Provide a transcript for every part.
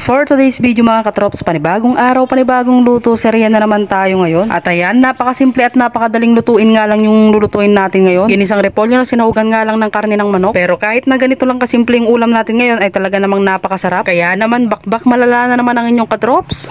For today's video mga katrops, panibagong araw, panibagong luto, serya na naman tayo ngayon. At ayan, napakasimple at napakadaling lutuin nga lang yung lulutuin natin ngayon. Ginisang repolyo na sinahugan nga lang ng karne ng manok. Pero kahit na ganito lang kasimple yung ulam natin ngayon ay talaga namang napakasarap. Kaya naman bakbak malala na naman ang inyong katrops.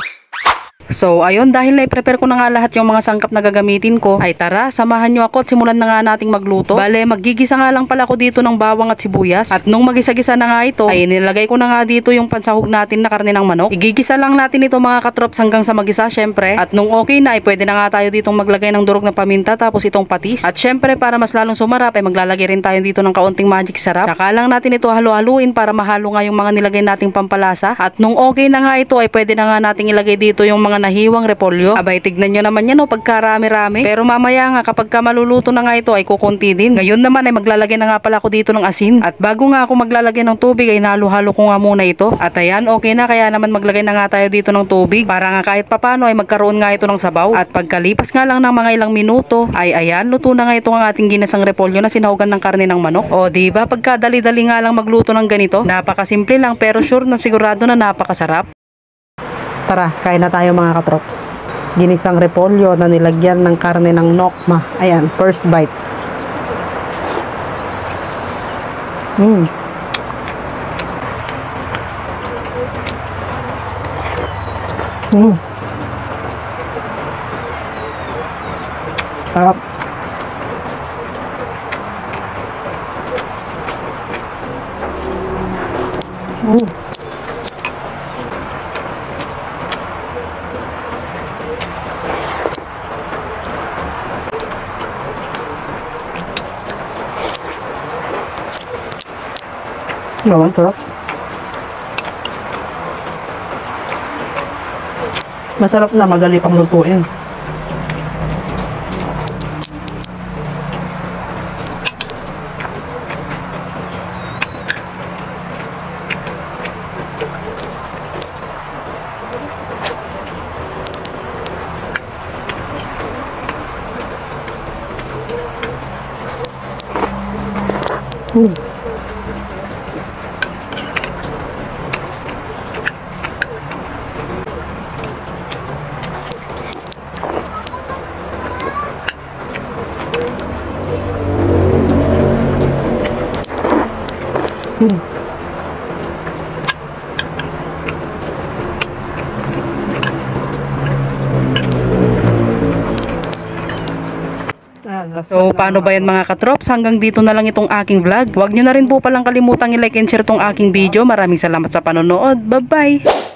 So ayun, dahil na-prepare ko na nga lahat yung mga sangkap na gagamitin ko, ay tara, samahan nyo ako at simulan na nga nating magluto. Bale, maggigisa nga lang pala ko dito ng bawang at sibuyas. At nung magisa-gisa na nga ito, ay nilagay ko na nga dito yung pansahog natin na karne ng manok. Igigisa lang natin ito mga katrops hanggang sa magisa syempre. At nung okay na, ay pwede na nga tayo ditong maglagay ng durog na paminta tapos itong patis. At syempre para mas lalong sumarap, ay maglalagay rin tayo dito ng kaunting magic sarap. Saka lang natin ito halo-haluin para mahalo nga yung mga nilagay nating pampalasa. At nung okay na nga ito, ay pwede na nga nating ilagay dito yung mga nahiwang repolyo. Abay, tignan nyo naman yan o, pagkarami-rami. Pero mamaya nga kapag ka maluluto na nga ito ay kukunti din. Ngayon naman ay maglalagay na nga pala ako dito ng asin. At bago nga ako maglalagay ng tubig ay nahalo-halo ko nga muna ito. At ayan, okay na, kaya naman maglagay na nga tayo dito ng tubig para nga kahit papano ay magkaroon nga ito ng sabaw. At pagkalipas nga lang ng mga ilang minuto ay ayan, luto na nga ito ang ating ginasang repolyo na sinahugan ng karne ng manok. O diba, pagkadali-dali nga lang magluto ng ganito, napakasimple lang pero sure na sigurado na napakasarap. Tara, kain na tayo mga katrops. Ginisang repolyo na nilagyan ng karne ng nokma. Ayan, first bite. Sarap. Naman, sarap. Masarap na, madali pang lutuin. So paano ba yan mga katrops? Hanggang dito na lang itong aking vlog. Huwag nyo na rin po palang kalimutang i-like and share tong aking video. Maraming salamat sa panonood. Bye bye!